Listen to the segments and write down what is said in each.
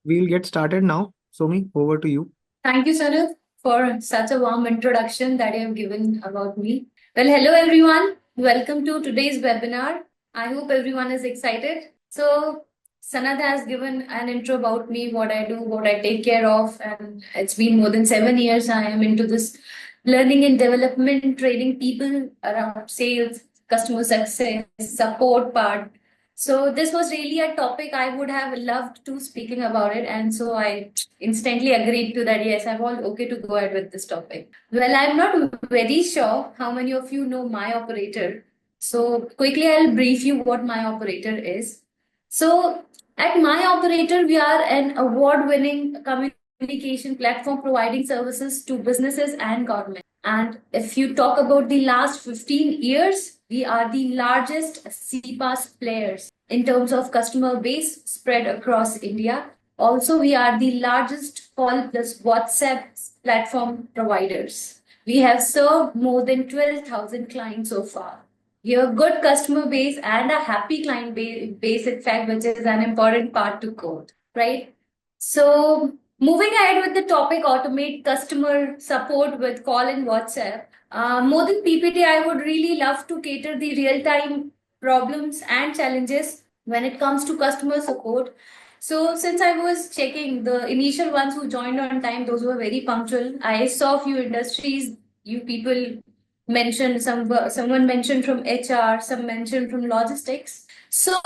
we'll get started now. Somi, over to you. Thank you, Saurabh, for such a warm introduction that you have given about me. Well, hello everyone. Welcome to today's webinar. I hope everyone is excited. So, Sanad has given an intro about me, what I do, what I take care of, and it's been more than 7 years I am into this learning and development, training people around sales, customer success, support part. So this was really a topic I would have loved to speaking about it, and so I instantly agreed to that. Yes, I'm all okay to go ahead with this topic. Well, I'm not very sure how many of you know My Operator. So quickly, I'll brief you what My Operator is. So at My Operator, we are an award-winning communication platform providing services to businesses and government. And if you talk about the last 15 years, we are the largest CPaaS players in terms of customer base spread across India. Also, we are the largest call plus WhatsApp platform providers. We have served more than 12,000 clients so far. We have a good customer base and a happy client base, in fact, which is an important part to quote, right? So, moving ahead with the topic, automate customer support with call and WhatsApp. More than PPT, I would really love to cater the real-time problems and challenges when it comes to customer support. So since I was checking the initial ones who joined on time, those were very punctual. I saw a few industries, you people mentioned someone mentioned from HR, some mentioned from logistics. So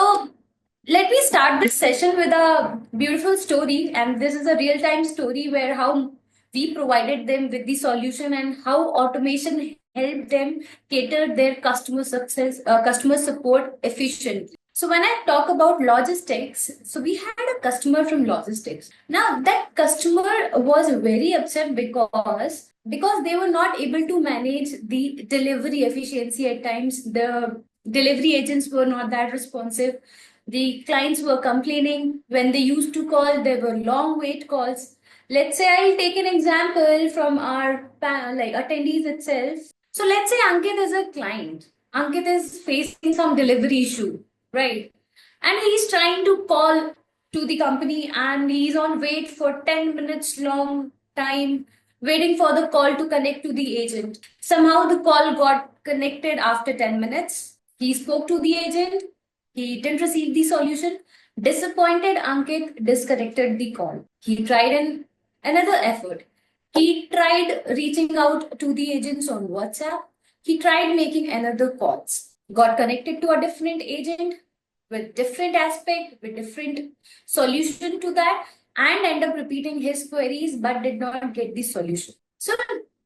let me start this session with a beautiful story, and this is a real-time story where how we provided them with the solution and how automation helped them cater their customer support efficiently. So when I talk about logistics, so we had a customer from logistics. Now that customer was very upset because they were not able to manage the delivery efficiency at times. The delivery agents were not that responsive. The clients were complaining when they used to call, there were long wait calls. Let's say I'll take an example from our like attendees itself. So let's say Ankit is a client. Ankit is facing some delivery issue, right? And he's trying to call to the company and he's on wait for 10 minutes long time waiting for the call to connect to the agent. Somehow the call got connected after 10 minutes. He spoke to the agent. He didn't receive the solution. Disappointed, Ankit disconnected the call. He tried another effort. He tried reaching out to the agents on WhatsApp. He tried making another calls. Got connected to a different agent with different aspect, with different solution to that, and end up repeating his queries but did not get the solution. So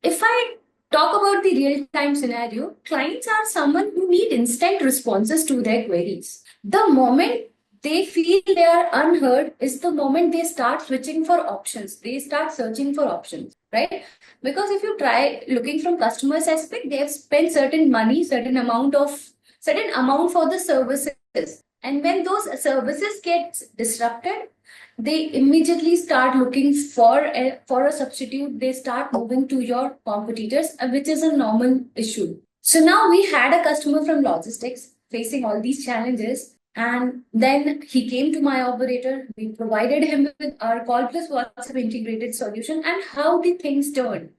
if I talk about the real-time scenario, clients are someone who need instant responses to their queries. The moment they feel they are unheard is the moment they start switching for options. They start searching for options, right? Because if you try looking from customers aspect, they have spent certain money, certain amount for the services. And when those services get disrupted, they immediately start looking for a substitute. They start moving to your competitors, which is a normal issue. So now we had a customer from logistics facing all these challenges, and then he came to My Operator. We provided him with our call plus WhatsApp integrated solution, and how the things turned.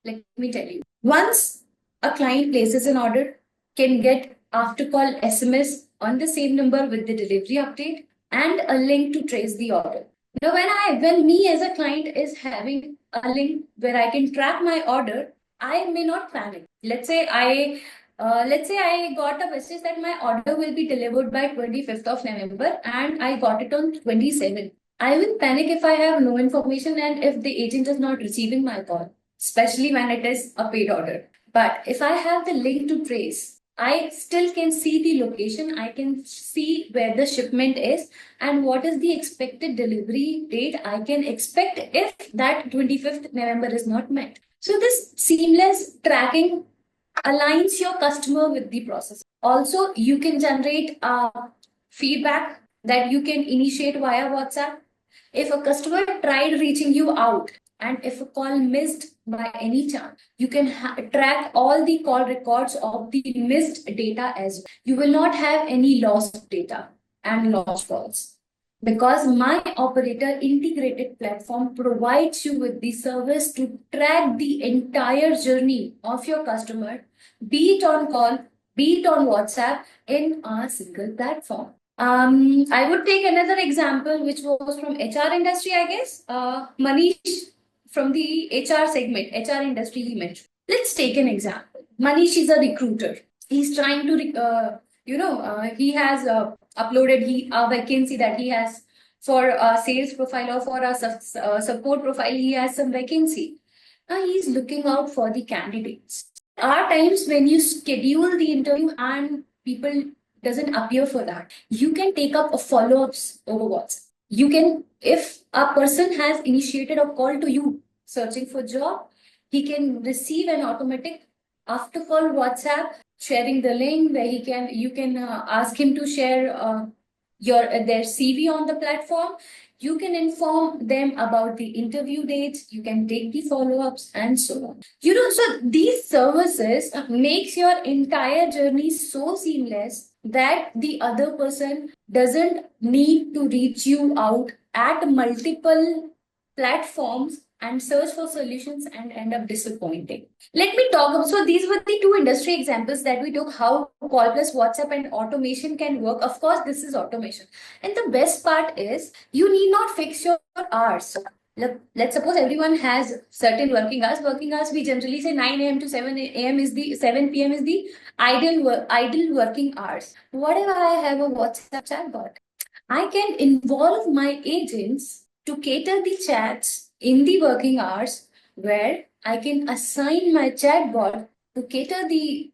Let me tell you. Once a client places an order, can get after call SMS on the same number with the delivery update and a link to trace the order. Now, when me as a client is having a link where I can track my order, I may not panic. Let's say I got a message that my order will be delivered by 25th of November and I got it on 27th. I will panic if I have no information and if the agent is not receiving my call, especially when it is a paid order. But if I have the link to trace, I still can see the location, I can see where the shipment is and what is the expected delivery date I can expect if that 25th November is not met. So this seamless tracking aligns your customer with the process. Also, you can generate feedback that you can initiate via WhatsApp. If a customer tried reaching you out and if a call missed by any chance, you can track all the call records of the missed data as well. You will not have any lost data and lost calls. because my operator integrated platform provides you with the service to track the entire journey of your customer, be it on call, be it on WhatsApp, in a single platform. I would take another example, which was from HR industry, I guess. Manish from the HR segment, HR industry, he mentioned. Let's take an example. Manish is a recruiter. He's trying to, he has uploaded a vacancy that he has for a sales profile or for a support profile. He has some vacancy. Now he's looking out for the candidates. There are times when you schedule the interview and people doesn't appear for that. You can take up a follow-ups over WhatsApp. You can, if a person has initiated a call to you searching for job, he can receive an automatic after call WhatsApp sharing the link where you can ask him to share their CV on the platform. You can inform them about the interview dates. You can take the follow-ups and so on. So these services makes your entire journey so seamless that the other person doesn't need to reach you out at multiple platforms and search for solutions and end up disappointing. Let me talk. So these were the two industry examples that we took, how call plus WhatsApp and automation can work. Of course, this is automation. And the best part is you need not fix your hours. Let's suppose everyone has certain working hours. Working hours, we generally say 9 a.m. to 7 a.m. is the 7 p.m. is the ideal working hours. Whatever I have a WhatsApp chatbot, I can involve my agents to cater the chats in the working hours, where I can assign my chatbot to cater the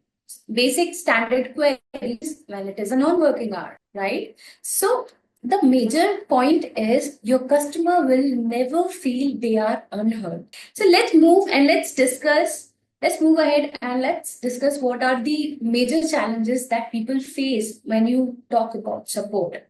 basic standard queries when it is a non-working hour, right? So the major point is your customer will never feel they are unheard. So let's move ahead and let's discuss what are the major challenges that people face when you talk about support.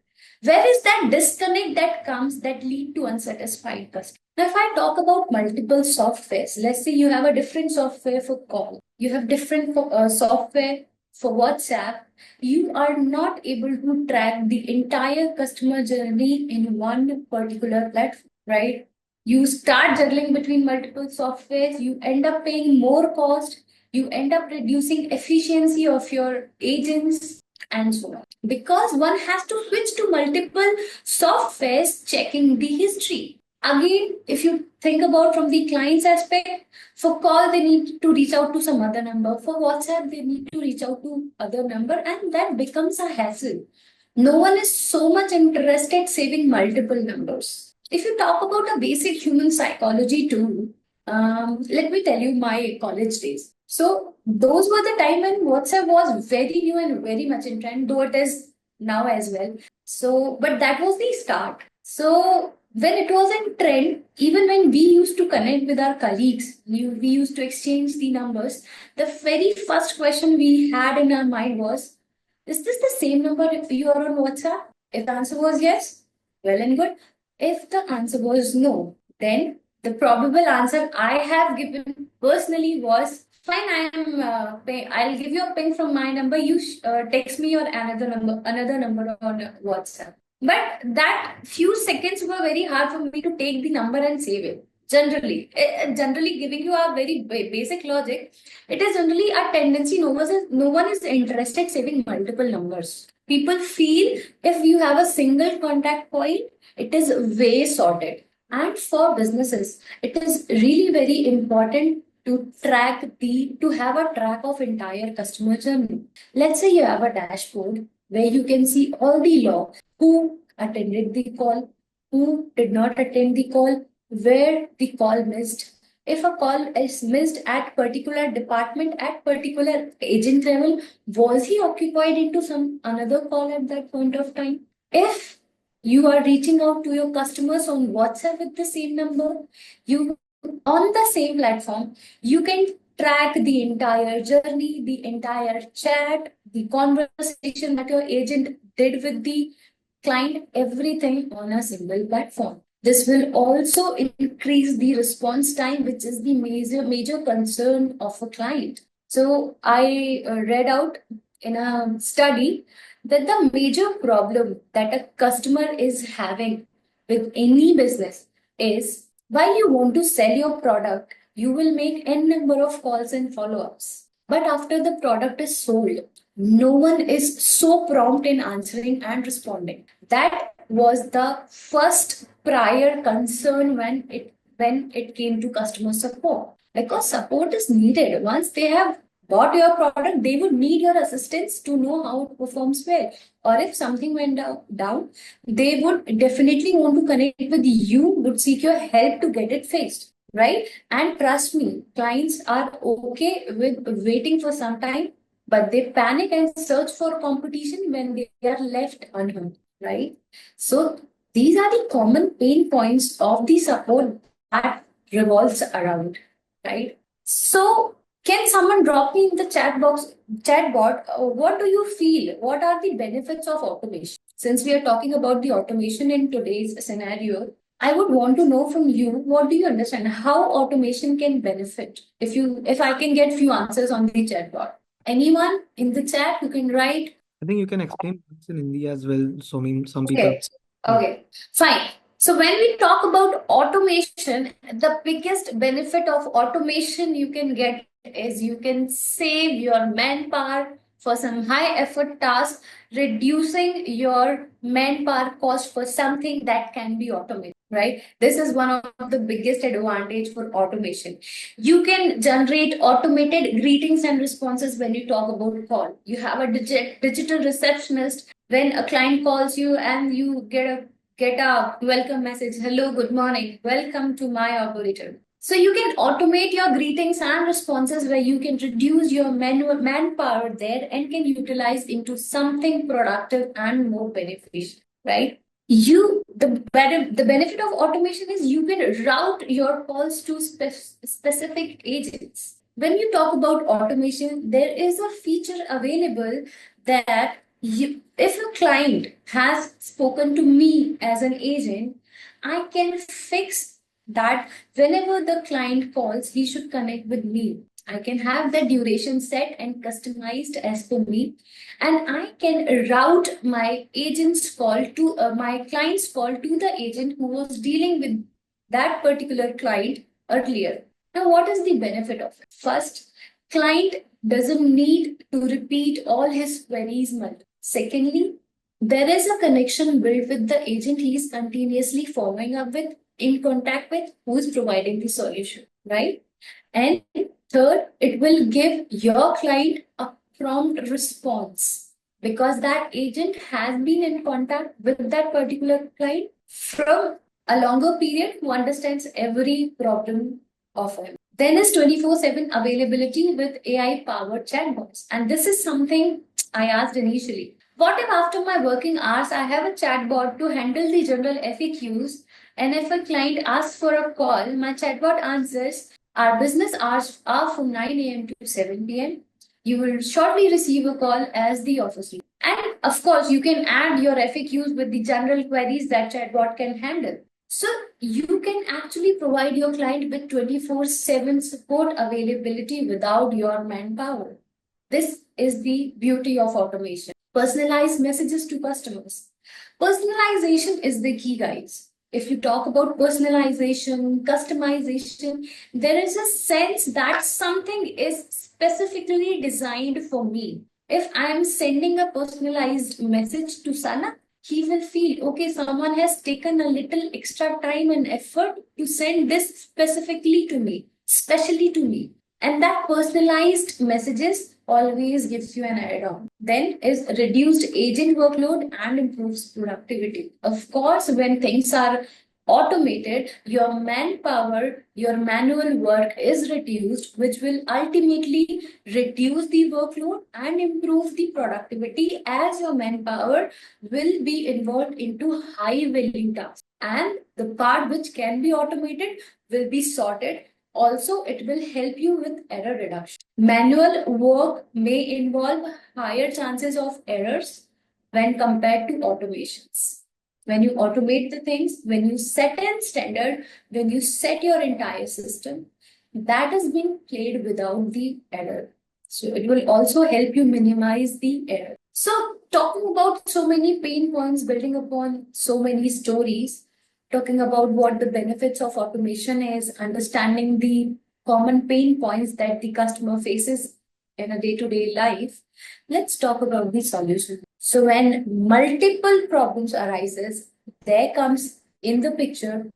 Where is that disconnect that comes that lead to unsatisfied customers? Now, if I talk about multiple softwares, let's say you have a different software for call, you have different software for WhatsApp, you are not able to track the entire customer journey in one particular platform, right? You start juggling between multiple softwares, you end up paying more cost, you end up reducing efficiency of your agents, and so on. Because one has to switch to multiple softwares checking the history. Again, if you think about from the client's aspect, for call, they need to reach out to some other number. For WhatsApp, they need to reach out to other number, and that becomes a hassle. No one is so much interested saving multiple numbers. If you talk about a basic human psychology too, let me tell you my college days. So those were the time when WhatsApp was very new and very much in trend, though it is now as well. So, but that was the start. So when it was in trend, even when we used to connect with our colleagues, we used to exchange the numbers, the very first question we had in our mind was, is this the same number if you are on WhatsApp? If the answer was yes, well and good. If the answer was no, then the probable answer I have given personally was, fine, I'll give you a ping from my number. You text me your another number on WhatsApp. But that few seconds were very hard for me to take the number and save it. Generally giving you a very basic logic, it is generally a tendency. No one is interested saving multiple numbers. People feel if you have a single contact point, it is way sorted. And for businesses, it is really very important to have a track of entire customer journey. Let's say you have a dashboard where you can see all the logs, who attended the call, who did not attend the call, where the call missed. If a call is missed at particular department, at particular agent level, was he occupied into some another call at that point of time? If you are reaching out to your customers on WhatsApp with the same number, you on the same platform, you can track the entire journey, the entire chat, the conversation that your agent did with the client, everything on a single platform. This will also increase the response time, which is the major concern of a client. So I read out in a study that the major problem that a customer is having with any business is while you want to sell your product, you will make n number of calls and follow-ups. But after the product is sold, no one is so prompt in answering and responding. That was the first prior concern when it came to customer support. Because support is needed. Once they have bought your product, they would need your assistance to know how it performs well. Or if something went down, they would definitely want to connect with you, would seek your help to get it fixed, right? And trust me, clients are okay with waiting for some time, but they panic and search for competition when they are left unheard, right? So these are the common pain points of the support that revolves around, right? So can someone drop me in the chat bot, what do you feel? What are the benefits of automation? Since we are talking about the automation in today's scenario, I would want to know from you, what do you understand? How automation can benefit? If I can get few answers on the chat bot. Anyone in the chat who can write? I think you can explain this in Hindi as well. So, I mean, some people. Okay. Okay. Fine. So when we talk about automation, the biggest benefit of automation you can get is you can save your manpower for some high effort tasks, reducing your manpower cost for something that can be automated, right? This is one of the biggest advantage for automation. You can generate automated greetings and responses when you talk about call. You have a digital receptionist when a client calls you and you get a welcome message. Hello, good morning. Welcome to my operator. So you can automate your greetings and responses where you can reduce your manual manpower there and can utilize into something productive and more beneficial, right? The benefit of automation is you can route your calls to specific agents. When you talk about automation, there is a feature available that if a client has spoken to me as an agent, I can fix that whenever the client calls, he should connect with me. I can have the duration set and customized as per me, and I can route my agent's call to my client's call to the agent who was dealing with that particular client earlier. Now, what is the benefit of it? First, client doesn't need to repeat all his queries multiple. Secondly, there is a connection built with the agent he is continuously following up with, in contact with, who is providing the solution, right? And third, it will give your client a prompt response because that agent has been in contact with that particular client from a longer period who understands every problem of him. Then is 24/7 availability with AI powered chatbots. And this is something I asked initially. What if after my working hours I have a chatbot to handle the general FAQs, and if a client asks for a call, my chatbot answers, our business hours are from 9 a.m. to 7 p.m. You will shortly receive a call as the office lead. And of course, you can add your FAQs with the general queries that chatbot can handle. So you can actually provide your client with 24/7 support availability without your manpower. This is the beauty of automation. Personalized messages to customers. Personalization is the key, guys. If you talk about personalization, customization, there is a sense that something is specifically designed for me. If I'm sending a personalized message to Sana, he will feel, okay, someone has taken a little extra time and effort to send this specifically to me, specially to me. And that personalized messages always gives you an add-on. Then is reduced agent workload and improves productivity. Of course, when things are automated, your manpower, your manual work is reduced, which will ultimately reduce the workload and improve the productivity as your manpower will be involved into high value tasks. And the part which can be automated will be sorted. Also, it will help you with error reduction. Manual work may involve higher chances of errors when compared to automations. When you automate the things, when you set a standard, when you set your entire system, that is being played without the error. So it will also help you minimize the error. So, talking about so many pain points, building upon so many stories, talking about what the benefits of automation is, understanding the common pain points that the customer faces in a day-to-day life, let's talk about the solution. So, when multiple problems arises, there comes in the picture,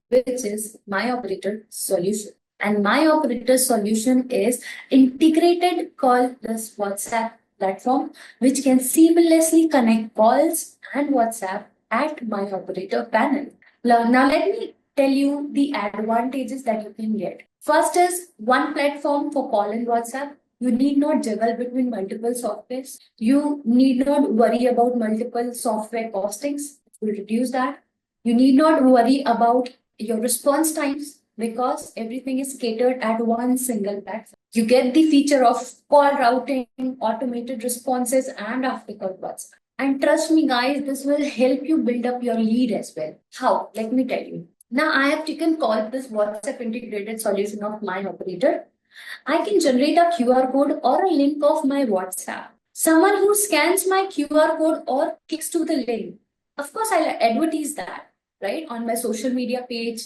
which is my operator solution. And my operator solution is integrated call plus WhatsApp platform, which can seamlessly connect calls and WhatsApp at my operator panel. Now let me tell you the advantages that you can get. First is one platform for call and WhatsApp. You need not juggle between multiple softwares. You need not worry about multiple software costings. It will reduce that. You need not worry about your response times because everything is catered at one single platform. You get the feature of call routing, automated responses, and after call WhatsApp. And trust me, guys, this will help you build up your lead as well. How? Let me tell you. Now, I have taken call this WhatsApp integrated solution of my operator. I can generate a QR code or a link of my WhatsApp. Someone who scans my QR code or clicks to the link. Of course, I'll advertise that, right? On my social media page.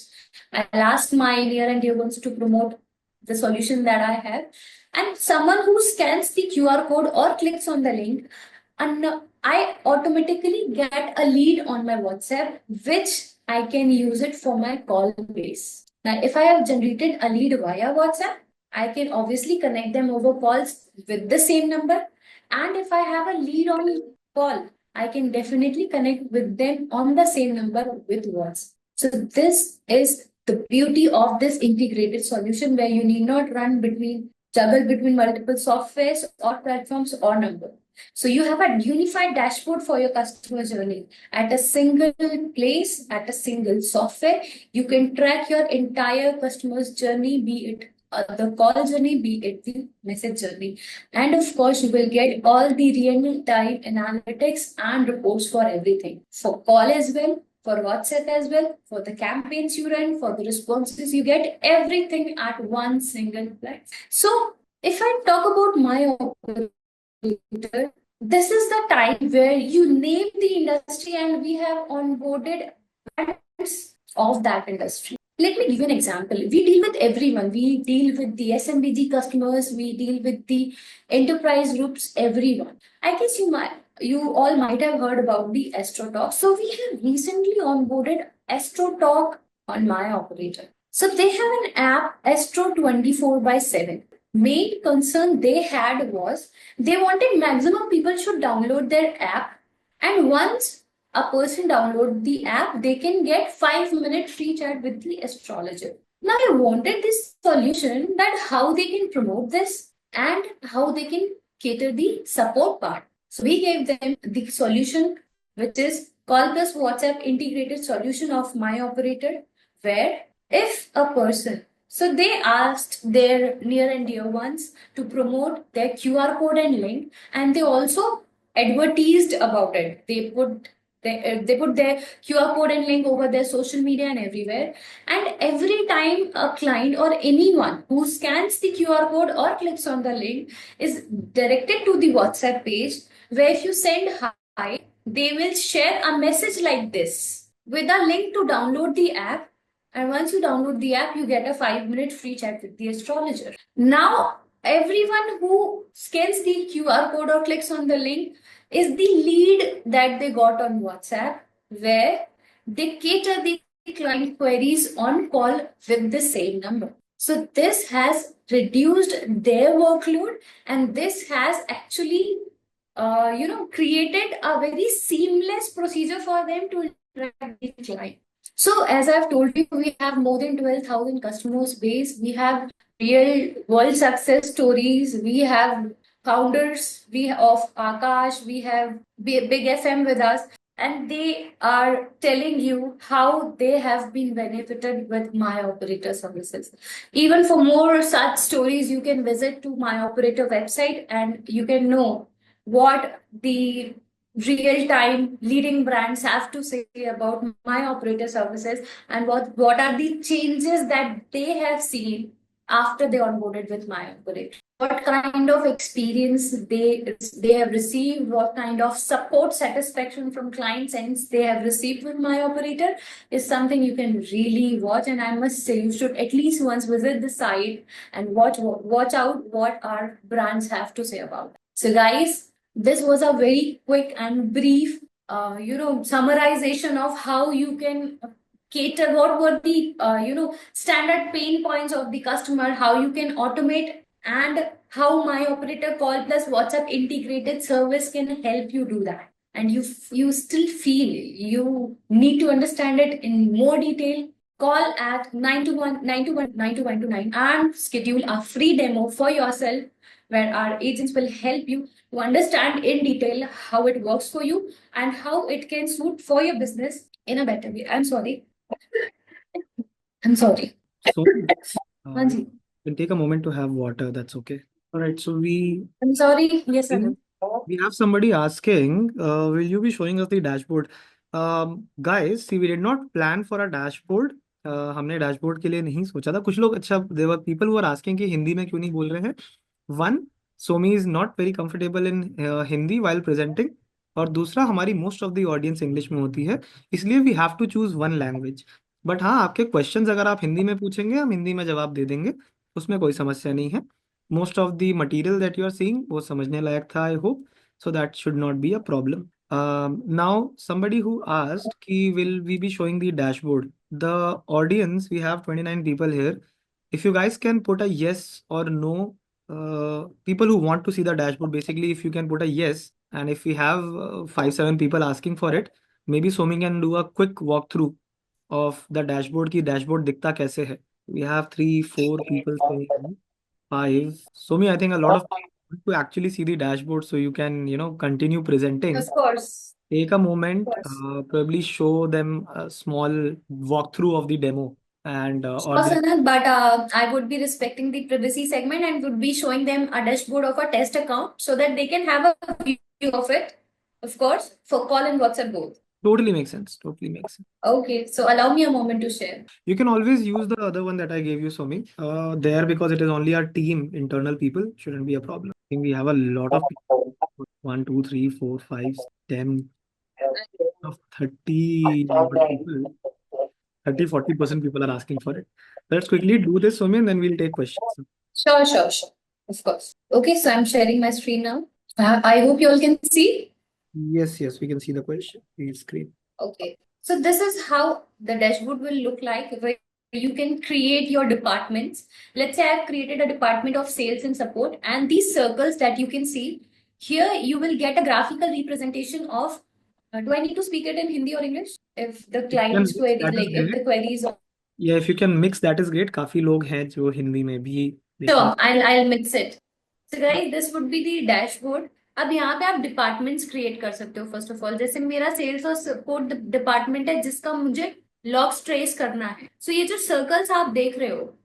I'll ask my near and dear ones to promote the solution that I have. And someone who scans the QR code or clicks on the link, and I automatically get a lead on my WhatsApp, which I can use it for my call base. Now, if I have generated a lead via WhatsApp, I can obviously connect them over calls with the same number. And if I have a lead on call, I can definitely connect with them on the same number with WhatsApp. So this is the beauty of this integrated solution where you need not juggle between multiple softwares or platforms or number. So you have a unified dashboard for your customer journey at a single place, at a single software. You can track your entire customer's journey, be it the call journey, be it the message journey. And of course, you will get all the real-time analytics and reports for everything. For call as well, for WhatsApp as well, for the campaigns you run, for the responses you get, everything at one single place. So if I talk about my operator, this is the time where you name the industry and we have onboarded brands of that industry. Let me give you an example. We deal with everyone. We deal with the SMBG customers. We deal with the enterprise groups, everyone. I guess you all might have heard about the AstroTalk. So we have recently onboarded AstroTalk on my operator. So they have an app, Astro 24/7. Main concern they had was they wanted maximum people should download their app, and once a person download the app, they can get 5-minute free chat with the astrologer. Now I wanted this solution that how they can promote this and how they can cater the support part. So we gave them the solution, which is call plus WhatsApp integrated solution of my operator, where if a person, so they asked their near and dear ones to promote their QR code and link, and they also advertised about it. They put their QR code and link over their social media and everywhere. And every time a client or anyone who scans the QR code or clicks on the link is directed to the WhatsApp page, where if you send hi, they will share a message like this with a link to download the app. And once you download the app, you get a 5-minute free chat with the astrologer. Now, everyone who scans the QR code or clicks on the link is the lead that they got on WhatsApp, where they cater the client queries on call with the same number. So this has reduced their workload, and this has actually created a very seamless procedure for them to interact with the client. So as I've told you, we have more than 12,000 customers base. We have real world success stories. We have founders of Akash. We have Big FM with us. And they are telling you how they have been benefited with my operator services. Even for more such stories, you can visit to my operator website and you can know what the real-time leading brands have to say about my operator services and what are the changes that they have seen after they onboarded with my operator. what kind of experience they have received, what kind of support satisfaction from clients and they have received with my operator is something you can really watch. And I must say you should at least once visit the site and watch out what our brands have to say about it. So guys, this was a very quick and brief summarization of how you can cater what were the standard pain points of the customer, how you can automate, and how my operator call plus WhatsApp integrated service can help you do that. And you still feel you need to understand it in more detail, call at 921 and schedule a free demo for yourself where our agents will help you to understand in detail how it works for you and how it can suit for your business in a better way. I'm sorry. I'm sorry. So, Manji. we'll take a moment to have water. That's okay. All right. So I'm sorry. Yes, sir. we have somebody asking, will you be showing us the dashboard? Guys, see, we did not plan for a dashboard. हमने dashboard के लिए नहीं सोचा था. कुछ लोग अच्छा, there were people who were asking कि हिंदी में क्यों नहीं बोल रहे हैं. One, Somi is not very comfortable in Hindi while presenting. और दूसरा, हमारी most of the audience English में होती है, इसलिए we have to choose one language. But हाँ, आपके क्वेश्चंस अगर आप हिंदी में पूछेंगे हम हिंदी में जवाब दे देंगे, उसमें कोई समस्या नहीं है. Most of the material that you are seeing वो समझने लायक था, I hope. So that should not be a problem. Now, somebody who asked, ki, will we be showing the dashboard? The audience, we have 29 people here. If you guys can put a yes or no, people who want to see the dashboard, basically, if you can put a yes, and if we have 5-7 people asking for it, maybe Somi can do a quick walkthrough of the dashboard. Ki dashboard दिखता कैसे है? We have 3-4 people saying 5. Somi, I think a lot of to actually see the dashboard so you can continue presenting. Of course. Take a moment, Of course. probably show them a small walkthrough of the demo and Sure, Sanat, but I would be respecting the privacy segment and would be showing them a dashboard of a test account so that they can have a view of it, of course, for call and WhatsApp both. Totally makes sense. Totally makes sense. Okay, so allow me a moment to share. You can always use the other one that I gave you, Somi, there, because it is only our team, internal people, shouldn't be a problem. I think we have a lot of people. 1, 2, 3, 4, 5, 10, of 30 people. 30-40% people are asking for it. Let's quickly do this, Somi, and then we'll take questions. Sure. Of course. Okay, so I'm sharing my screen now. I hope you all can see. Yes, we can see the question. Please screen. Okay, so this is how the dashboard will look like, where you can create your departments. Let's say I've created a department of sales and support, and these circles that you can see here, you will get a graphical representation of. Do I need to speak it in Hindi or English? If the client's mix, query, that is like if the great. query is on. Yeah, if you can mix, that is great. काफी लोग हैं जो हिंदी में भी Sure, I'll mix it. So guys, this would be the dashboard. अब यहाँ पे आप डिपार्टमेंट्स क्रिएट कर सकते हो. फर्स्ट ऑफ ऑल, जैसे मेरा सेल्स और सपोर्ट डिपार्टमेंट है जिसका मुझे लॉग्स ट्रेस करना है. सो ये जो सर्कल्स आप देख रहे हो,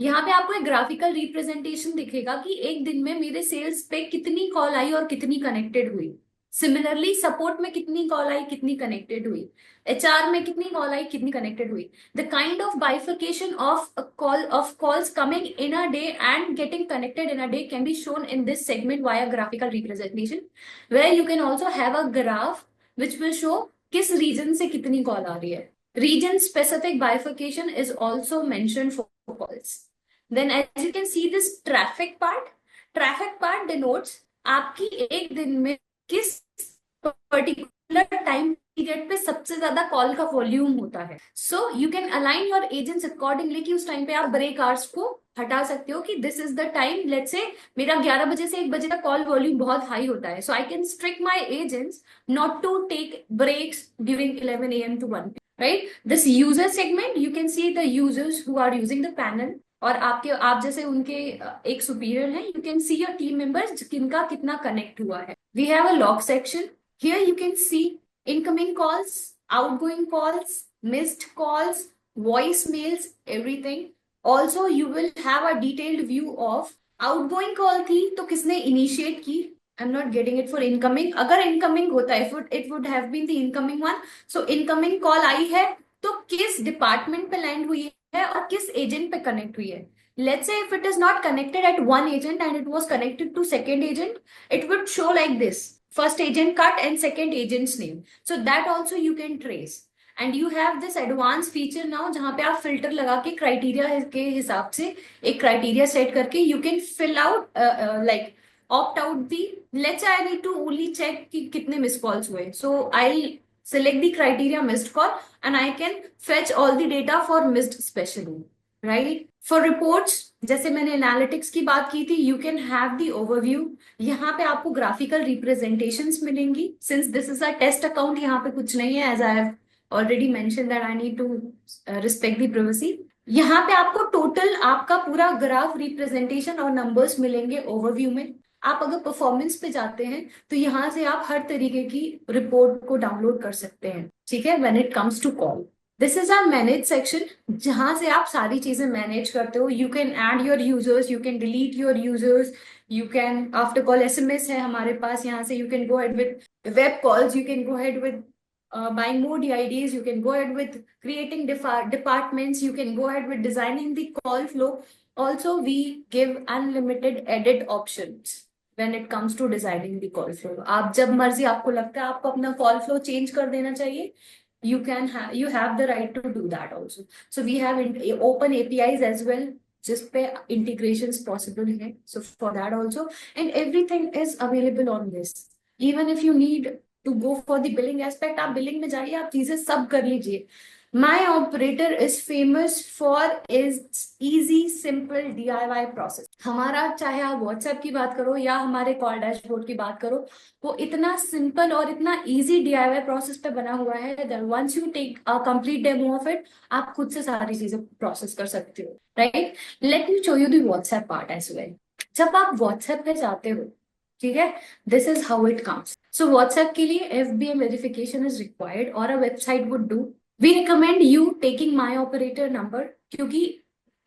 यहाँ पे आपको एक ग्राफिकल रिप्रेजेंटेशन दिखेगा कि एक दिन में मेरे सेल्स पे कितनी कॉल आई और कितनी कनेक्टेड हुई. सिमिलरली सपोर्ट में कितनी कॉल आई, कितनी कनेक्टेड हुई. HR में कितनी कॉल आई, कितनी कनेक्टेड हुई. The kind of bifurcation of calls coming in a day and getting connected in a day can be shown in this segment via graphical representation, where you can also have a graph which will show किस region से कितनी call आ रही है. Region specific bifurcation is also mentioned for calls. Then as you can see this traffic part denotes आपकी एक दिन में किस पर्टिकुलर टाइम पीरियड पे सबसे ज्यादा कॉल का वॉल्यूम होता है. सो you can align your agents accordingly कि उस टाइम पे आप ब्रेक आवर्स को हटा सकते हो कि this is the time. Let's say मेरा 11 बजे से 1 बजे तक कॉल वॉल्यूम बहुत हाई होता है. So I can strict my agents not to take breaks during 11 AM to 1 PM. Right? This user segment, you can see the users who are using the panel. और आप जैसे उनके एक superior हैं, you can see your team members किनका कितना connect हुआ है. We have a log section. Here you can see incoming calls, outgoing calls, missed calls, voicemails, everything. Also, you will have a detailed view of outgoing call थी तो किसने initiate की. I'm not getting it for incoming. अगर incoming होता है, it would have been the incoming one. So incoming call आई है तो किस डिपार्टमेंट पे लैंड हुई है और किस एजेंट पे कनेक्ट हुई है. Let's say if it is not connected at one agent and it was connected to second agent, it would show like this: first agent cut and second agent's name. So that also you can trace. And you have this advanced feature now जहाँ पे आप filter लगा के criteria के हिसाब से एक criteria set करके you can fill out like opt out the, let's say I need to only check कि कितने missed calls हुए. So I'll select the criteria missed call and I can fetch all the data for missed specially. Right for reports, जैसे मैंने analytics की बात की थी, you can have the overview. यहाँ पे आपको ग्राफिकल रिप्रेजेंटेशंस मिलेंगी. Since this is a test account, यहाँ पे कुछ नहीं है, as I have already mention that I need to respect the privacy. यहाँ पे आपको टोटल आपका पूरा ग्राफ रिप्रेजेंटेशन और नंबर्स मिलेंगे ओवरव्यू में. आप अगर परफॉर्मेंस पे जाते हैं तो यहाँ से आप हर तरीके की रिपोर्ट को डाउनलोड कर सकते हैं. ठीक है, when it comes to call, this is our manage section, जहां से आप सारी चीजें मैनेज करते हो. You can add your users, you can delete your users, you can after call SMS है हमारे पास. यहाँ से you can go ahead with web calls, you can go ahead with buying more DIDs, you can go ahead with creating departments, you can go ahead with designing the call flow. Also, we give unlimited edit options when it comes to designing the call flow. आप जब मर्जी आपको लगता है आपको अपना call flow change कर देना चाहिए, you have the right to do that also. So we have open APIs as well, जिस पे integrations possible है. So for that also, and everything is available on this. Even if you need to go for the billing aspect, आप billing में जाइए, आप चीजें सब कर लीजिए. My operator is famous for is easy simple DIY process. हमारा चाहे आप WhatsApp की बात करो या हमारे कॉल डैशबोर्ड की बात करो, वो इतना सिंपल और इतना इजी DIY प्रोसेस पे बना हुआ है that once you take a complete demo of it, आप खुद से सारी चीजें प्रोसेस कर सकते हो. Right, let me show you the WhatsApp part as well. जब आप WhatsApp पे जाते हो, ठीक है, this is how it comes. So WhatsApp के लिए FBM वेरिफिकेशन इज रिक्वायर्ड और a website would do. We recommend you taking my operator number, क्योंकि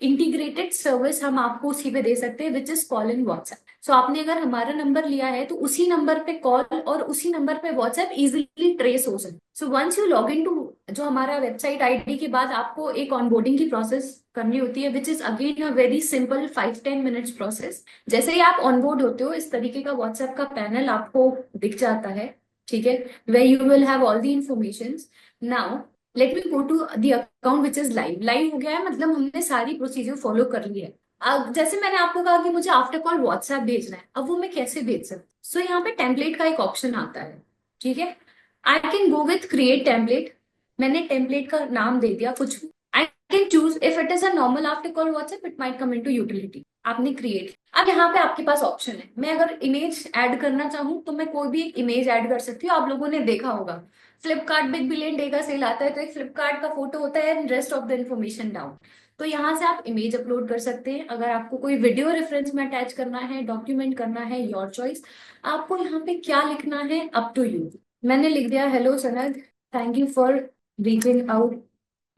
इंटीग्रेटेड सर्विस हम आपको उसी पे दे सकते हैं, which is call in WhatsApp. So आपने अगर हमारा नंबर लिया है तो उसी नंबर पे कॉल और उसी नंबर पे WhatsApp इजीली ट्रेस हो सकते. So once you log in to जो हमारा वेबसाइट आईडी के बाद आपको एक ऑनबोर्डिंग की प्रोसेस करनी होती है, which is again a very simple 5-10 minutes process. जैसे ही आप ऑनबोर्ड होते हो, इस तरीके का WhatsApp का पैनल आपको दिख जाता है. ठीक है, where you will have all the informations. Now let me go to the account which is live. Live हो गया है मतलब हमने सारी प्रोसीजर फॉलो कर ली है. अब जैसे मैंने आपको कहा कि मुझे आफ्टर कॉल WhatsApp भेजना है, अब वो मैं कैसे भेज सकती. सो यहाँ पे टेम्पलेट का एक ऑप्शन आता है. ठीक है, I can go with create template. मैंने टेम्पलेट का नाम दे दिया कुछ भी. I can choose if it is a normal after call WhatsApp, it might come into utility. आपने क्रिएट, अब यहाँ पे आपके पास ऑप्शन है. मैं अगर इमेज ऐड करना चाहूँ तो मैं कोई भी एक इमेज ऐड कर सकती हूँ. आप लोगों ने देखा होगा फ्लिपकार्ट बिग बिलियन डे का सेल आता है तो एक फ्लिपकार्ट का फोटो होता है and rest of the information down. तो यहाँ से आप इमेज अपलोड कर सकते हैं. अगर आपको कोई वीडियो रेफरेंस में अटैच करना है, डॉक्यूमेंट करना है, योर चॉइस. आपको यहाँ पे क्या लिखना है, अप टू यू. मैंने लिख दिया hello Sanad, thank you for reaching out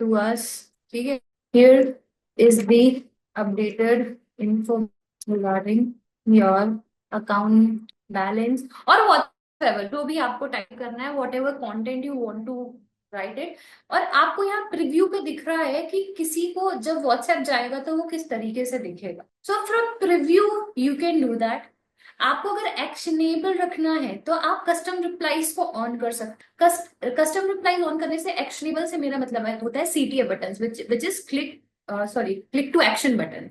to us. ठीक है, here is the updated info regarding your account balance और whatever जो भी आपको टाइप करना है, whatever content you want to write it. और आपको यहाँ प्रीव्यू पे दिख रहा है कि किसी को जब WhatsApp जाएगा तो वो किस तरीके से दिखेगा. So from preview you can do that. आपको अगर एक्शनेबल रखना है तो आप कस्टम रिप्लाईज को ऑन कर सकते. कस्टम रिप्लाईज ऑन करने से, एक्शनेबल से मेरा मतलब होता है CTA button, which is click to action button.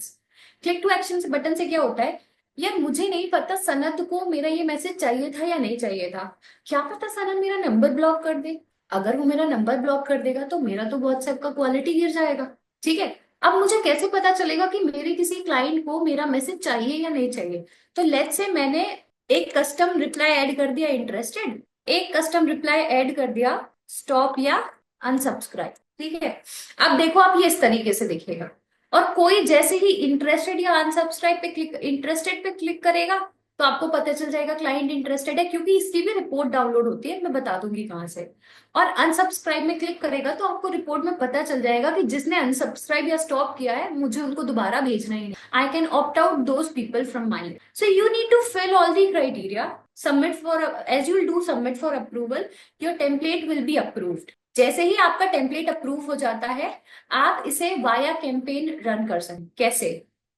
Click to action button से क्या होता है, यार मुझे नहीं पता सनत को मेरा ये मैसेज चाहिए था या नहीं चाहिए था. क्या पता सनत मेरा नंबर ब्लॉक कर दे. अगर वो मेरा नंबर ब्लॉक कर देगा तो मेरा तो WhatsApp का क्वालिटी गिर जाएगा. ठीक है, अब मुझे कैसे पता चलेगा कि मेरे किसी क्लाइंट को मेरा मैसेज चाहिए या नहीं चाहिए. तो लेट्स से मैंने एक कस्टम रिप्लाई ऐड कर दिया इंटरेस्टेड, एक कस्टम रिप्लाई ऐड कर दिया स्टॉप या अनसब्सक्राइब. ठीक है, अब देखो आप ये इस तरीके से दिखेगा. और कोई जैसे ही इंटरेस्टेड या अनसब्सक्राइब पे क्लिक, इंटरेस्टेड पे क्लिक करेगा तो आपको पता चल जाएगा क्लाइंट इंटरेस्टेड है, क्योंकि इसकी भी रिपोर्ट डाउनलोड होती है, मैं बता दूंगी कहाँ से. और अनसब्सक्राइब में क्लिक करेगा तो आपको रिपोर्ट में पता चल जाएगा कि जिसने अनसब्सक्राइब या स्टॉप किया है मुझे उनको दोबारा भेजना ही नहीं. I can opt out those people from my list. So you need to fill all the criteria, submit for, as you will do submit for approval, your template will be approved. जैसे ही आपका template approve हो जाता है, आप इसे via campaign run कर सकते. कैसे,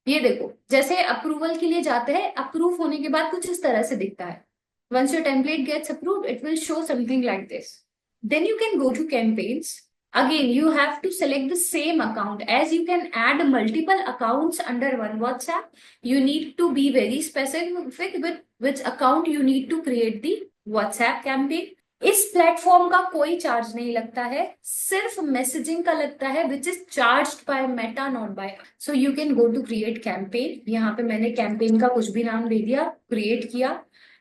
ये देखो, जैसे अप्रूवल के लिए जाते हैं, अप्रूव होने के बाद कुछ इस तरह से दिखता है. Once your template gets approved, it will show something like this. Then you can go to campaigns. Again, you have to select the same account. As you can add multiple accounts under one WhatsApp, you need to be very specific with which account you need to create the WhatsApp campaign. इस platform का कोई charge नहीं लगता है, सिर्फ messaging का लगता है, which is charged by Meta, not by. So you can go to create campaign. यहाँ पे मैंने कैंपेन का कुछ भी नाम दे दिया, क्रिएट किया.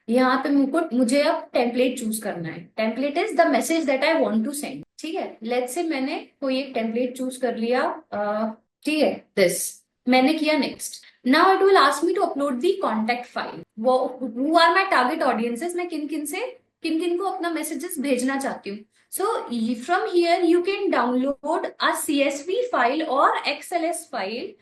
यहाँ पे मुझे अब टेम्पलेट चूज करना है. Template is the message that I want to send. ठीक है, लेट्स से मैंने कोई एक टेम्पलेट चूज कर लिया. ठीक है, दिस मैंने किया. Next, now it will ask me to upload the contact file. वो who are my target audiences, मैं किन किन को अपना मैसेजेस भेजना चाहती हूँ. So from here you can download a CSV file और XLS फाइल,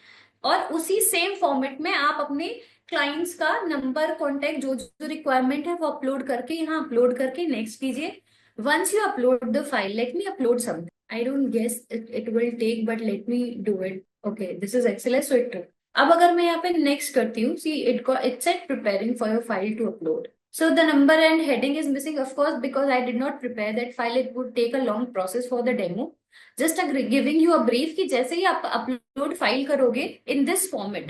और उसी सेम फॉर्मेट में आप अपने क्लाइंट्स का नंबर, कॉन्टेक्ट, जो जो रिक्वायरमेंट है वो अपलोड करके यहाँ अपलोड करके नेक्स्ट कीजिए. Once you upload the file, let me upload something. I don't guess it will take, but let me do it. Okay, this is XLS, so it. अब अगर मैं यहाँ पे नेक्स्ट करती हूँ, see it set preparing for your file to upload. So the number and heading is missing, of course, because I did not prepare that file. It would take a long process for the demo. Just giving you a brief कि जैसे ही आप upload file करोगे in this format,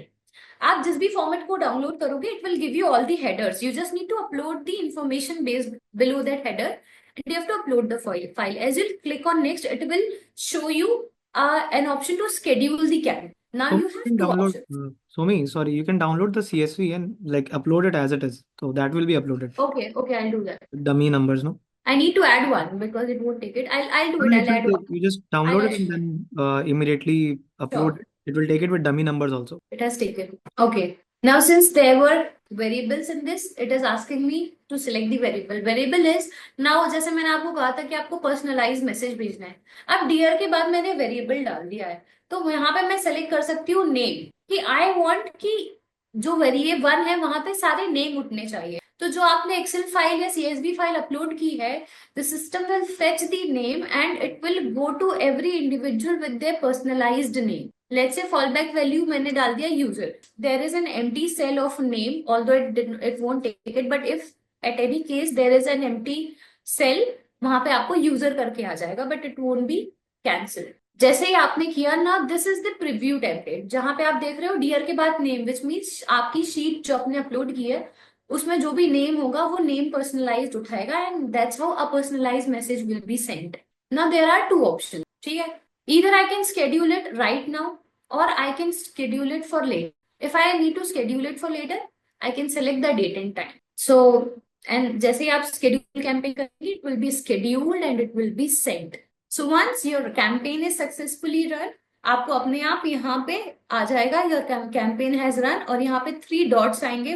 आप जिस भी format को download करोगे, it will give you all the headers. You just need to upload the information based below that header, and you have to upload the file. As you click on next, it will show you an option to schedule the camp. Now So you you have can two download, options. Somi, sorry, you can download the CSV and like upload it as it is. So that will be uploaded. Okay, I'll do that. Dummy numbers, no? I need to add one because it won't take it. I'll do No, it. it I'll will add take, one. you just I'll download it add. and then immediately upload Sure. it. It will take it with dummy numbers also. It has taken. Okay. Now, since there were variables in this, it is asking me to select the variable. Variable is now, जैसे मैंने आपको कहा था कि आपको personalise message भेजना है. अब डियर के बाद मैंने वेरिएबल डाल दिया है, तो यहाँ पे मैं सेलेक्ट कर सकती हूँ नेम, कि आई वांट कि जो वेरिएबल है वहां पे सारे नेम उठने चाहिए. तो जो आपने एक्सेल फाइल या CSV फाइल अपलोड की है, the system will fetch the name and it will go to every individual with their personalized name. Let's say fallback value मैंने डाल दिया user. There is an empty cell of name, although it won't take it, but if at any case there is an empty cell, वहां पे आपको user करके आ जाएगा, but it won't be cancelled. जैसे ही आपने किया ना, this is the preview template, जहां पे आप देख रहे हो डियर के बाद नेम, विच मीन्स आपकी शीट जो आपने अपलोड की है उसमें जो भी नेम होगा वो नेम पर्सनलाइज्ड उठाएगा, and that's how a personalised message will be sent. Now there are two option. ठीक है, either I can schedule it right now or I can schedule it for later. If I need to schedule it for later, I can select the date and time. So, and जैसे ही आप schedule campaign करेंगे, it will be scheduled and it will be sent. So once your campaign is successfully run, आपको अपने आप यहाँ पे आ जाएगा your campaign has run, और यहाँ पे 3 dots आएंगे.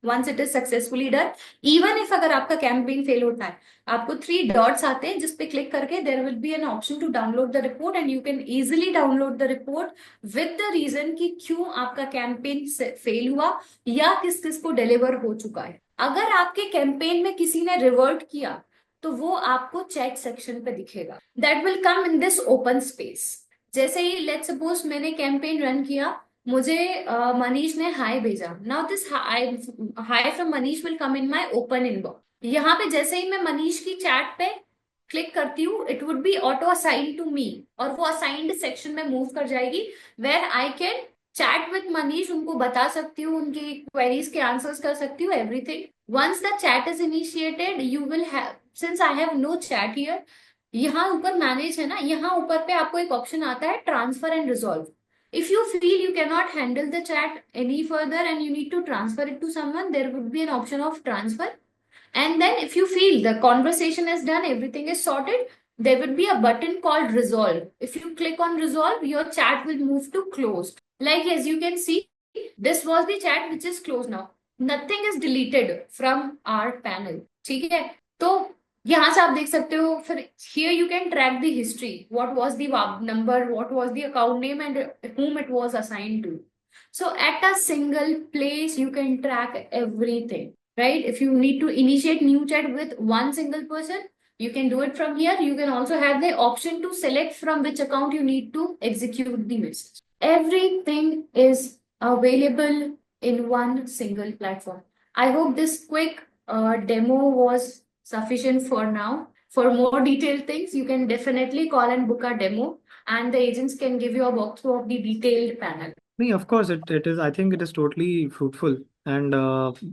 Once it is successfully done, even if अगर आपका campaign fail होता है, आपको 3 dots आते हैं जिस पे क्लिक करके there will be an option to download the report, and you can easily download the report with the reason कि क्यों आपका campaign fail हुआ या किस किस को deliver हो चुका है. अगर आपके campaign में किसी ने revert किया, तो वो आपको चैट सेक्शन पे दिखेगा. That will come in this open space. जैसे ही लेट्स सपोज मैंने कैंपेन रन किया, मुझे मनीष ने हाई भेजा. Now this high from Manish will come in my open inbox. यहाँ पे जैसे ही मैं मनीष की चैट पे क्लिक करती हूँ, it would be auto assign to me, और वो असाइंड सेक्शन में मूव कर जाएगी, where I can chat with Manish, उनको बता सकती हूँ, उनकी क्वेरीज के आंसर्स कर सकती हूँ, everything. Once the chat is initiated, you will have, since I have no chat here, यहाँ ऊपर मैनेज है ना, यहाँ ऊपर पे आपको एक ऑप्शन आता है transfer and resolve. If you feel you cannot handle the chat any further and you need to transfer it to someone, there would be an option of transfer. And then if you feel the conversation is done, everything is sorted, there would be a button called resolve. If you click on resolve, your chat will move to closed. Like as you can see, this was the chat which is closed now. Nothing is deleted from our panel. ठीक है, तो यहाँ से आप देख सकते हो. फिर here you can track the history. What was the number, what was the account name, and whom it was assigned to. So at a single place you can track everything, right? If you need to initiate new chat with one single person, you can do it from here. You can also have the option to select from which account you need to execute the message. Everything is available in one single platform. I hope this quick demo was sufficient for now. For more detailed things, you can definitely call and book a demo, and the agents can give you a walkthrough of the detailed panel. No, of course, it is. I think it is totally fruitful, and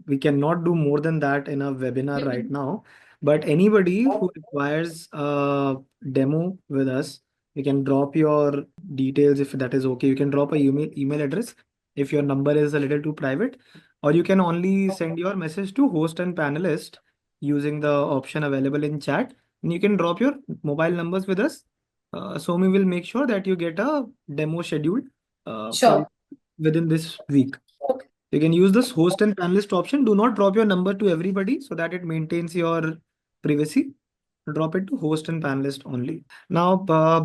we cannot do more than that in a webinar right now. But anybody who requires a demo with us, you can drop your details if that is okay. You can drop a email address if your number is a little too private, or you can only send your message to host and panelist using the option available in chat. And you can drop your mobile numbers with us. Somi will make sure that you get a demo scheduled for Sure. within this week. Okay. You can use this host and panelist option. Do not drop your number to everybody so that it maintains your privacy. Drop it to host and panelist only. Now,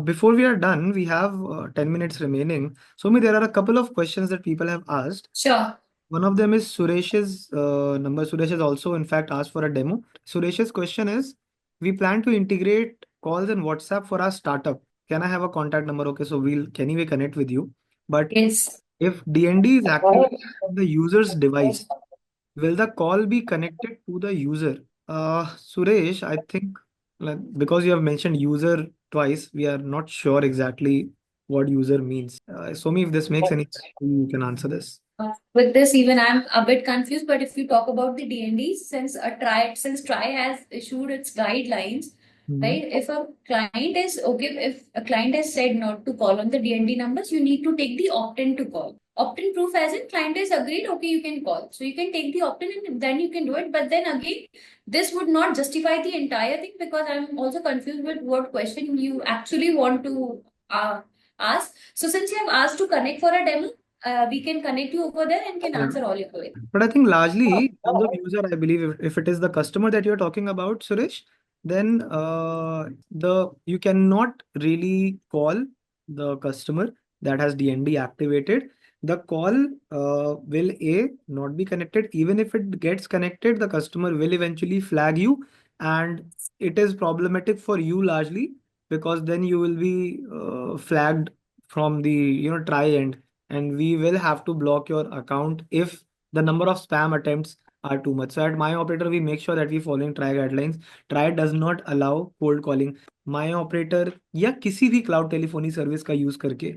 before we are done, we have 10 minutes remaining. Somi, there are a couple of questions that people have asked. Sure. One of them is Suresh's number. Suresh has also, in fact, asked for a demo. Suresh's question is, we plan to integrate calls and WhatsApp for our startup. Can I have a contact number? Okay, so we'll can we connect with you? But Yes. if DND is activated on the user's device, will the call be connected to the user? Suresh, I think like because you have mentioned user twice, we are not sure exactly what user means. Somi, if this makes any sense, you can answer this. With this, even I'm a bit confused. But if you talk about the DND, since Try has issued its guidelines, Mhm. right? If a client is okay, if a client has said not to call on the DND numbers, you need to take the opt-in to call. Opt-in proof as in client is agreed, okay, you can call. So you can take the opt-in and then you can do it. But then again, this would not justify the entire thing, because I'm also confused with what question you actually want to ask. So since you have asked to connect for a demo, we can connect you over there and can Yeah. answer all your queries. But I think largely, in terms of user, I believe if it is the customer that you're talking about, Suresh, then the you cannot really call the customer that has DND activated. The call will not be connected. Even if it gets connected, the customer will eventually flag you, and it is problematic for you largely because then you will be flagged from the try end, and we will have to block your account if the number of spam attempts are too much. So at My Operator, we make sure that we following Try guidelines. Try does not allow cold calling. My Operator या किसी भी cloud telephony service का use करके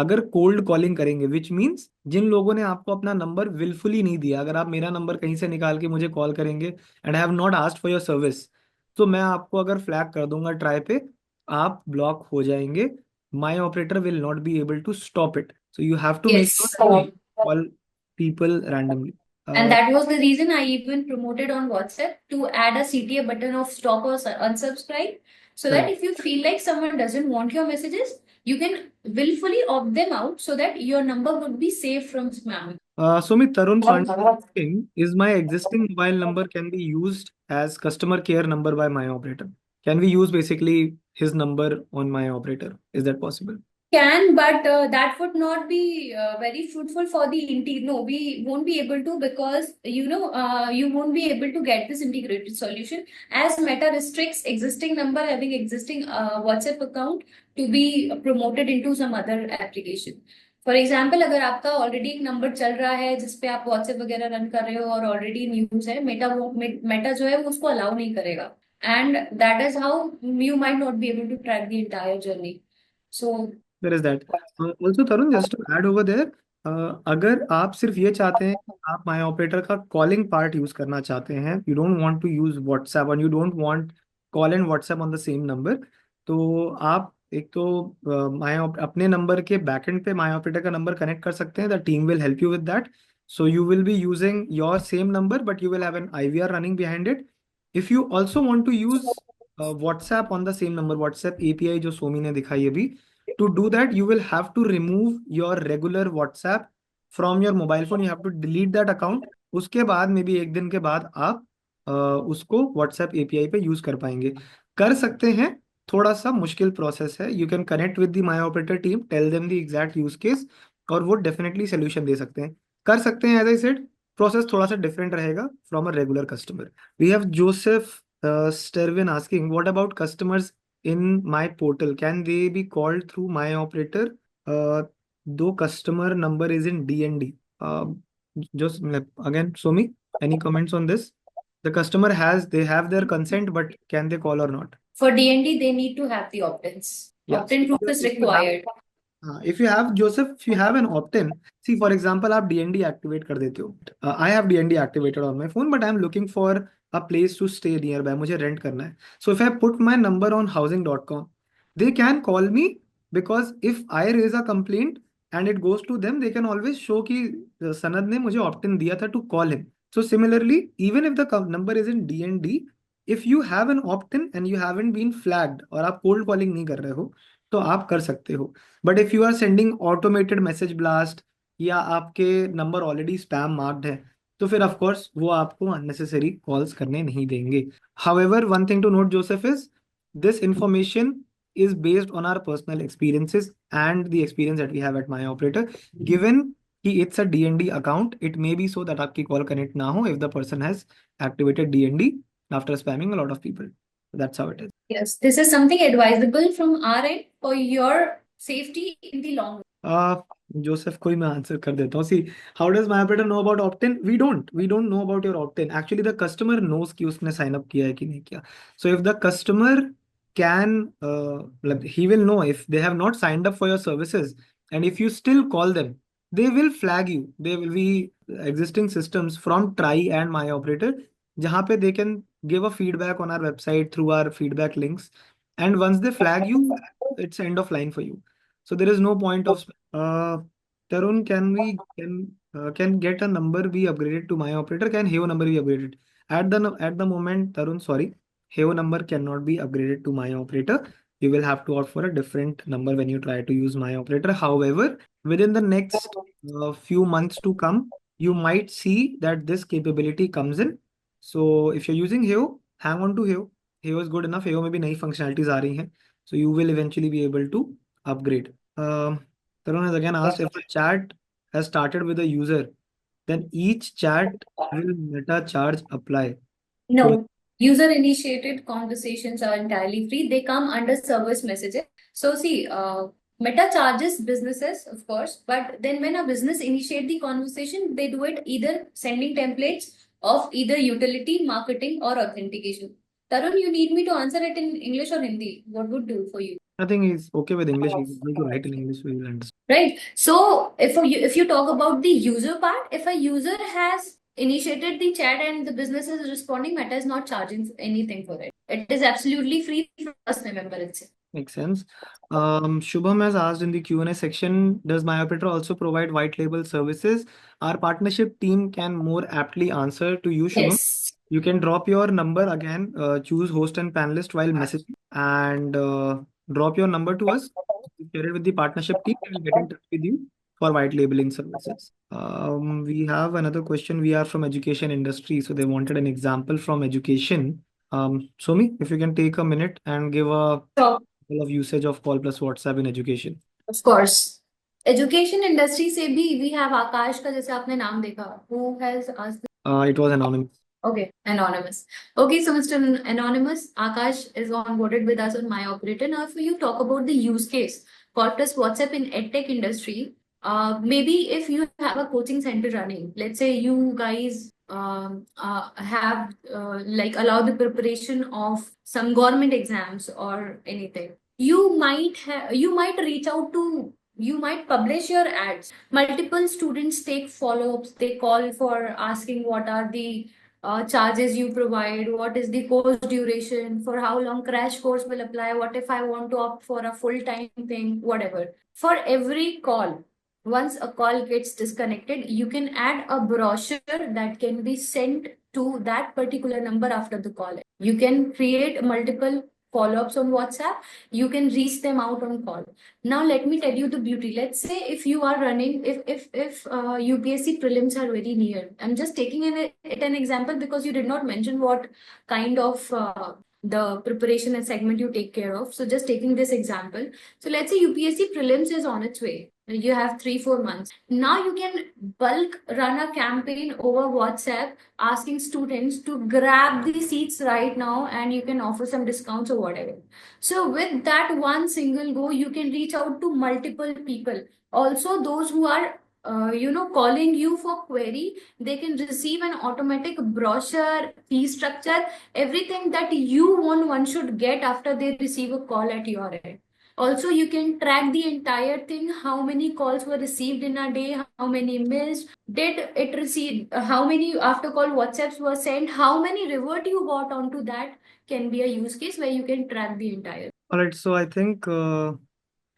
अगर cold calling करेंगे, which means जिन लोगों ने आपको अपना नंबर विलफुली नहीं दिया, अगर आप मेरा नंबर कहीं से निकाल के मुझे कॉल करेंगे and I have not asked for your service, तो मैं आपको अगर फ्लैग कर दूंगा ट्राई पे, आप ब्लॉक हो जाएंगे. My operator will not be able to stop it. So you have to make sure Yes. that you call people randomly. And Uh, that was the reason I even promoted on WhatsApp to add a CTA button of stop or unsubscribe, so that correct. if you feel like someone doesn't want your messages, you can willfully opt them out so that your number would be safe from spam. Sumit, Tarun Fund is asking, is my existing mobile number can be used as customer care number by my operator? Can we use basically his number on my operator? Is that possible? Can, but that would not be very fruitful for the no, we won't be able to, because you won't be able to get this integrated solution, as Meta restricts existing number having existing WhatsApp account to be promoted into some other application. For example, अगर आपका already एक number चल रहा है जिसपे आप WhatsApp वगैरह run कर रहे हो और ऑलरेडी न्यूज है, मेटा जो है वो उसको अलाउ नहीं करेगा, and that is how you might not be able to track the entire journey. So There is that. Also, Tarun, just to add over there, अगर आप सिर्फ ये चाहते हैं कि आप माई ऑपरेटर का कॉलिंग पार्ट यूज करना चाहते हैं, you don't want to use WhatsApp और you don't want call and WhatsApp on the same number, तो आप एक तो अपने नंबर के बैकएंड पे माई ऑपरेटर का नंबर कनेक्ट कर सकते हैं. The team will help you with that. So you will be using your same number, but you will have an IVR running behind it. If you also want to use WhatsApp on the same number, WhatsApp API जो सोमी ने दिखाई अभी, to do that, you will have to remove your regular WhatsApp from your mobile phone. You have to delete that account. उसके बाद में भी एक दिन के बाद आप उसको WhatsApp API पे यूज कर पाएंगे. कर सकते हैं, थोड़ा सा मुश्किल प्रोसेस है. You can connect with the my operator team, tell them the exact use case, और वो डेफिनेटली सोल्यूशन दे सकते हैं. कर सकते हैं. एज आई सेड, प्रोसेस थोड़ा सा डिफरेंट रहेगा from a regular customer. We have Joseph Sterwin asking, what about customers in my portal? Can they be called through my operator? Though customer number is in DND. Just again, Somi, any comments on this? The customer they have their consent, but can they call or not? For DND, they need to have the opt-ins. Yeah. Opt-in proof is If you have required. if you have Joseph, if you have an opt-in, see for example, आप DND activate कर देते हो. I have DND activated on my phone, but I'm looking for a place to stay nearby. मुझे rent करना है. So if I put my number on housing.com, they can call me because if I raise a complaint and it goes to them, they can always show कि सनद ने मुझे opt-in दिया था to call him. So similarly, even if the number is in DND, if you have an opt-in and you haven't been flagged और आप cold calling नहीं कर रहे हो, तो आप कर सकते हो. But if you are sending automated message blast या आपके नंबर ऑलरेडी स्पैम मार्क्ड है, तो फिर ऑफ कोर्स वो आपको अननेसेसरी कॉल्स करने नहीं देंगे. However, one thing to note Joseph is this information is based on our personal experiences and the experience that we have at my operator. Given कि it's a DND account, it may be so that आपकी call connect ना हो if the person has activated DND after spamming a lot of people. That's how it is. Yes, this is something advisable from our end for your safety in the long run. Joseph, कोई मैं answer कर देता हूँ. See, how does my operator know about opt-in? We don't know about your opt-in. Actually, the customer knows कि उसने sign up किया है कि नहीं किया. So if the customer can, like, he will know if they have not signed up for your services, and if you still call them, they will flag you. There will be existing systems from Try and My Operator, जहाँ पे they can give a feedback on our website through our feedback links, and once they flag you, it's end of line for you. So there is no point of Tarun, can get a number be upgraded to My Operator? Can Heo number be upgraded? At the moment, Tarun, sorry, Heo number cannot be upgraded to My Operator. You will have to opt for a different number when you try to use My Operator. However, within the next few months to come, you might see that this capability comes in. So if you're using Heo, hang on to Heo. Heo is good enough. Heo में भी नई functionalities आ रही हैं. So you will eventually be able to upgrade. Tarun has again asked if a chat has started with a user, then each chat will meta charge apply. No, user-initiated conversations are entirely free. They come under service messages. So see, Meta charges businesses, of course, but then when a business initiate the conversation, they do it either sending templates of either utility, marketing, or authentication. Tarun, you need me to answer it in English or Hindi? What would do for you? I think he's okay with English. He's going to write in English, we will understand. Right. So if you talk about the user part, if a user has initiated the chat and the business is responding, Meta is not charging anything for it. It is absolutely free for us, remember itself. Makes sense. Shubham has asked in the Q&A section, does My Operator also provide white label services? Our partnership team can more aptly answer to you, Shubham. Yes. You can drop your number again, choose host and panelist while messaging, and drop your number to us. Share it with the partnership team and we'll get in touch with you for white labeling services. We have another question. We are from education industry, so they wanted an example from education. Somi, if you can take a minute and give a Sure. example of usage of call plus WhatsApp in education. Of course. Education industry से भी we have आकाश का जैसे आपने नाम देखा. Who has asked? It was anonymous. Okay, anonymous. Okay, so Mr. Anonymous, Akash is onboarded with us on My Operator. Now, if you talk about the use case, call plus WhatsApp in EdTech industry, maybe if you have a coaching center running, let's say you guys have like allow the preparation of some government exams or anything, you might reach out to you might publish your ads. Multiple students take follow-ups. They call for asking what are the charges you provide, what is the course duration, for how long crash course will apply, what if I want to opt for a full-time thing, whatever. For every call, once a call gets disconnected, you can add a brochure that can be sent to that particular number after the call. You can create multiple follow-ups on WhatsApp. You can reach them out on call. Now let me tell you the beauty. Let's say if you are running, if UPSC prelims are very near. I'm just taking an example because you did not mention what kind of the preparation and segment you take care of. So just taking this example. So let's say UPSC prelims is on its way. You have 3-4 months. Now you can bulk run a campaign over WhatsApp asking students to grab the seats right now and you can offer some discounts or whatever. So with that one single go, you can reach out to multiple people. Also those who are calling you for query, they can receive an automatic brochure, fee structure, everything that you want one should get after they receive a call at your end. Also, you can track the entire thing, how many calls were received in a day, how many missed, did it receive, how many after call WhatsApps were sent, how many revert you got onto that can be a use case where you can track the entire. All right, so I think on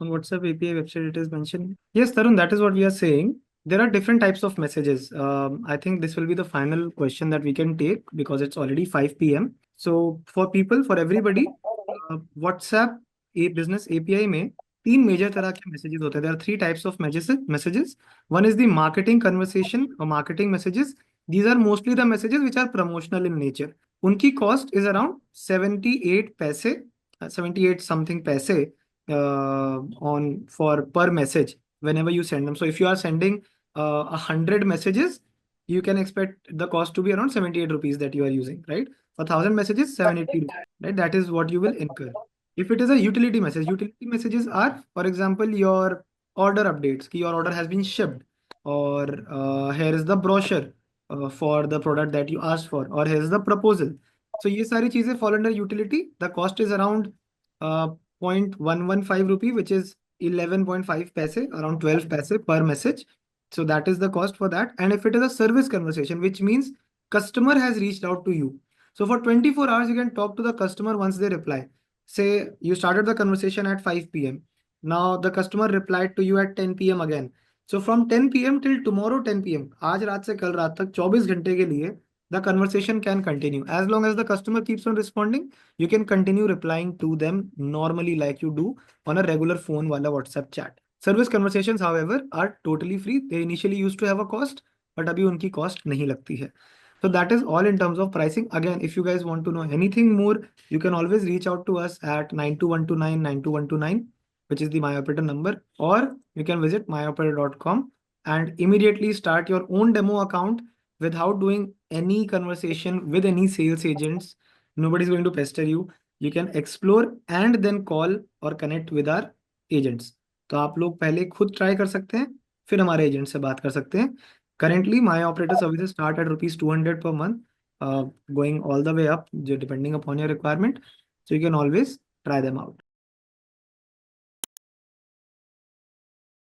WhatsApp API website it is mentioned. Yes, Tarun, that is what we are saying. There are different types of messages. I think this will be the final question that we can take because it's already 5 p.m. So for people, for everybody, WhatsApp business API में तीन major तरह के messages होते हैं. There are three types of messages. One is the marketing conversation or marketing messages. These are mostly the messages which are promotional in nature. उनकी cost is around 78 पैसे 78 something paise on for per message whenever you send them. So if you are sending 100 messages, you can expect the cost to be around 78 rupees that you are using, right? For 1,000 messages, 780 rupees, right? That is what you will incur. If it is a utility messages are, for example, your order updates, your order has been shipped, or here is the brochure for the product that you asked for, or here is the proposal. So ये सारी चीजें fall under utility. The cost is around 0.115 rupee, which is 11.5 paise, around 12 paise per message. So that is the cost for that. And if it is a service conversation, which means customer has reached out to you. So for 24 hours, you can talk to the customer once they reply. Say you started the conversation at 5 p.m. Now the customer replied to you at 10 p.m. again. So from 10 p.m. till tomorrow 10 p.m. आज रात से कल रात तक 24 घंटे के लिए the conversation can continue. As long as the customer keeps on responding, you can continue replying to them normally like you do on a regular phone wala WhatsApp chat. Service conversations, however, are totally free. They initially used to have a cost, but abhi unki cost nahi lagti hai. So that is all in terms of pricing. Again, if you guys want to know anything more, you can always reach out to us at 92129 92129, which is the MyOperator number, or you can visit myoperator.com and immediately start your own demo account without doing any conversation with any sales agents. Nobody's going to pester you. You can explore and then call or connect with our agents. तो आप लोग पहले खुद try कर सकते हैं, फिर हमारे एजेंट से बात कर सकते हैं. Currently, my operator services start at rupees 200 per month, going all the way up, depending upon your requirement. So you can always try them out.